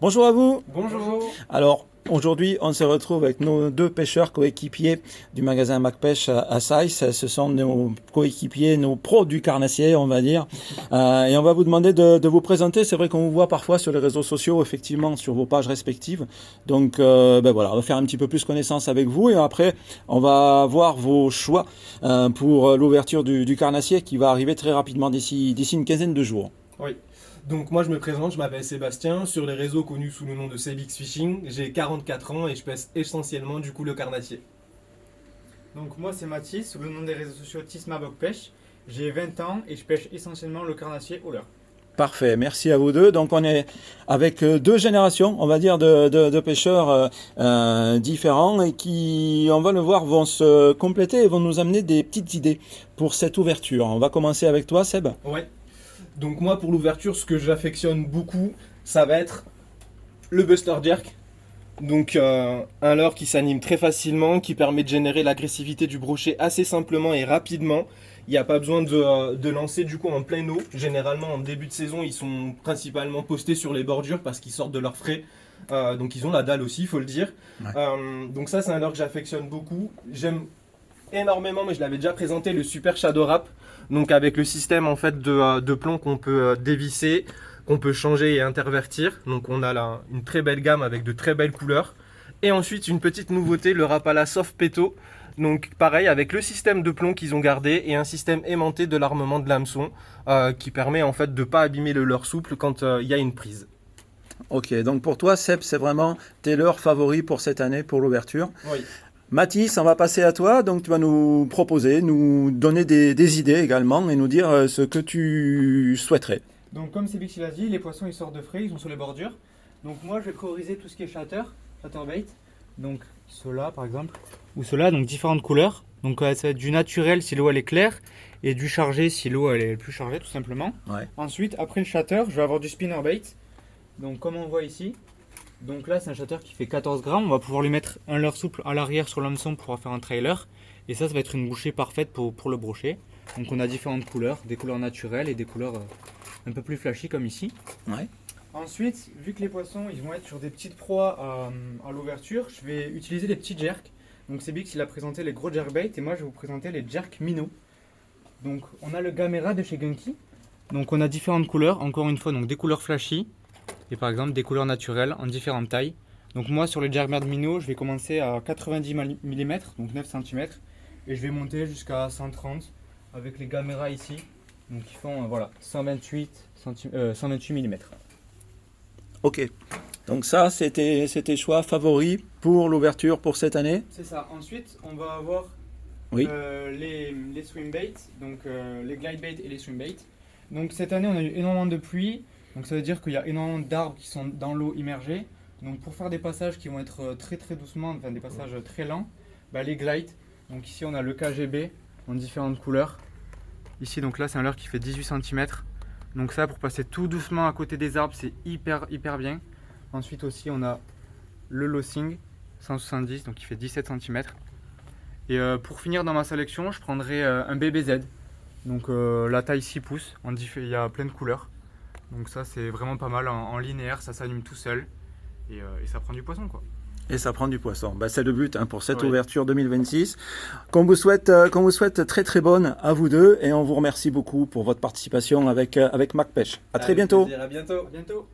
Bonjour à vous. Bonjour. Alors aujourd'hui on se retrouve avec nos deux pêcheurs coéquipiers du magasin MacPêche à Saïs. Ce sont nos coéquipiers, nos pros du carnassier on va dire. Et on va vous demander de vous présenter. C'est vrai qu'on vous voit parfois sur les réseaux sociaux, effectivement sur vos pages respectives. Donc voilà, on va faire un petit peu plus connaissance avec vous et après on va voir vos choix pour l'ouverture du carnassier qui va arriver très rapidement d'ici une quinzaine de jours. Oui. Donc moi je me présente, je m'appelle Sébastien, sur les réseaux connus sous le nom de Sebix Fishing. J'ai 44 ans et je pêche essentiellement du coup le carnassier. Donc moi c'est Mathis, sous le nom des réseaux sociaux Tismabok Pêche. J'ai 20 ans et je pêche essentiellement le carnassier au leurre. Parfait, merci à vous deux. Donc on est avec deux générations, on va dire, de pêcheurs différents et qui, on va le voir, vont se compléter et vont nous amener des petites idées pour cette ouverture. On va commencer avec toi, Seb. Ouais. Donc moi pour l'ouverture, ce que j'affectionne beaucoup, ça va être le Buster Jerk. Donc un leurre qui s'anime très facilement, qui permet de générer l'agressivité du brochet assez simplement et rapidement. Il n'y a pas besoin de lancer du coup en pleine eau. Généralement en début de saison, ils sont principalement postés sur les bordures parce qu'ils sortent de leur frais. Donc ils ont la dalle aussi, il faut le dire. Ouais. Donc ça c'est un leurre que j'affectionne beaucoup. J'aime énormément, mais je l'avais déjà présenté, le Super Shadow Wrap. Donc avec le système en fait de plomb qu'on peut dévisser, qu'on peut changer et intervertir. Donc on a là une très belle gamme avec de très belles couleurs. Et ensuite une petite nouveauté, le Rapala Soft Peto. Donc pareil avec le système de plomb qu'ils ont gardé et un système aimanté de l'armement de l'hameçon qui permet en fait de ne pas abîmer le leurre souple quand il y a une prise. Ok, donc pour toi, Seb, c'est vraiment tes leurres favoris pour cette année, pour l'ouverture. Oui. Mathis, on va passer à toi. Donc tu vas nous proposer, nous donner des idées également et nous dire ce que tu souhaiterais. Donc comme Sébix l'a dit, les poissons ils sortent de frais, ils sont sur les bordures. Donc moi je vais prioriser tout ce qui est chatterbait. Donc ceux-là par exemple, ou ceux-là, donc différentes couleurs. Donc ça va être du naturel si l'eau elle est claire et du chargé si l'eau elle est plus chargée tout simplement. Ouais. Ensuite après le shatter, je vais avoir du spinnerbait. Donc comme on voit ici, donc là c'est un shatter qui fait 14 grammes, on va pouvoir lui mettre un leurre souple à l'arrière sur l'hameçon pour faire un trailer. Et ça va être une bouchée parfaite pour le brochet. Donc on a différentes couleurs, des couleurs naturelles et des couleurs un peu plus flashy comme ici. Ouais. Ensuite, vu que les poissons ils vont être sur des petites proies à l'ouverture, je vais utiliser des petits jerks. Donc Sebix il a présenté les gros jerkbait et moi je vais vous présenter les jerks minnows. Donc on a le Gamera de chez Gunky. Donc on a différentes couleurs, encore une fois donc des couleurs flashy et par exemple des couleurs naturelles en différentes tailles. Donc moi sur les jerkbait minnows je vais commencer à 90 mm, donc 9 cm et je vais monter jusqu'à 130 avec les Gamera ici. Donc ils font 128 mm. Ok. Donc ça, c'était tes choix favoris pour l'ouverture pour cette année. C'est ça. Ensuite, on va avoir Oui. les swimbaits, donc les glidebait et les swimbaits. Donc cette année, on a eu énormément de pluie. Donc ça veut dire qu'il y a énormément d'arbres qui sont dans l'eau immergés. Donc pour faire des passages qui vont être très très doucement, enfin des passages très lents, les glides. Donc ici, on a le KGB en différentes couleurs. Ici, donc là, c'est un leurre qui fait 18 cm. Donc ça, pour passer tout doucement à côté des arbres, c'est hyper bien. Ensuite aussi, on a le Lossing 170, donc qui fait 17 cm. Et pour finir dans ma sélection, je prendrai un BBZ. Donc la taille 6 pouces, il y a plein de couleurs. Donc ça, c'est vraiment pas mal en linéaire, ça s'allume tout seul. Et ça prend du poisson quoi. Et ça prend du poisson. C'est le but pour cette Ouais. ouverture 2026. Qu'on vous souhaite très très bonne à vous deux et on vous remercie beaucoup pour votre participation avec MacPêche. À très Avec bientôt. plaisir, à bientôt. À bientôt.